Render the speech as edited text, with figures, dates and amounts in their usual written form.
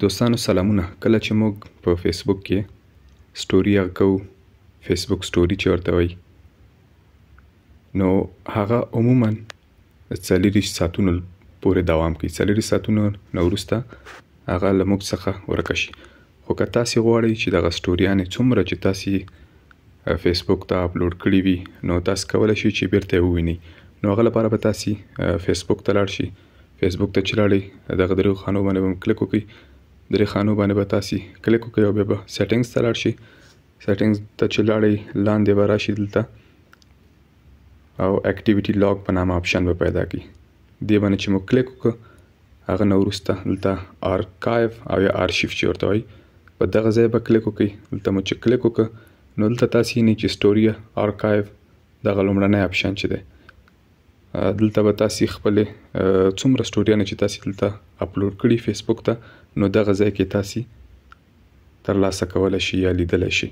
دوستانو سلامونه. کله چې موږ په فیسبوک کې سټوري کوو، فیسبوک سټوري چې ورته وایي، نو هغه عموما 40 ساعتونو پورې دوام کوي. 40 ساعتونو نه وروسته هغه له موږ څخه ورکه شي. خو که تاسې غواړئ چې دغه سټوریانې څومره چې تاسې فیسبوک ته اپلوډ کړي وي، نو تاسو کولی شئ چې بیرته یې ووینئ. نو هغه لپاره به تاسې فیسبوک ته لاړ شئ. فیسبوک ته چې لاړئ، دغه درې خانو باندې به کلیک وکړئ. درې خانو باندې به تاسې کلیک وکړئ او بیا به سیټینګز ته لاړ شئ. سیټینګز ته چې لاړئ، لاندې به راشي دلته او اکټیویټي لاګ په نامه آپشن به پیدا کړي. دې باندې چې موږ کلیک وکړو، هغه نه وروسته دلته آرکایو او یا آرشیف چې ورته وایي، په دغه ځای به کلیک وکړئ. دلته مو چې کلیک وکړو، نو دلته تاسې وینئ چې سټوري آرکایو دغه لومړنی آپشن چې دی، دلته به تاسې خپلې څومره سټوریانې چې تاسې دلته اپلوډ کړي فیسبوک ته، نو دغه ځای کې تاسې ترلاسه کولی شئ یا لیدلی شئ.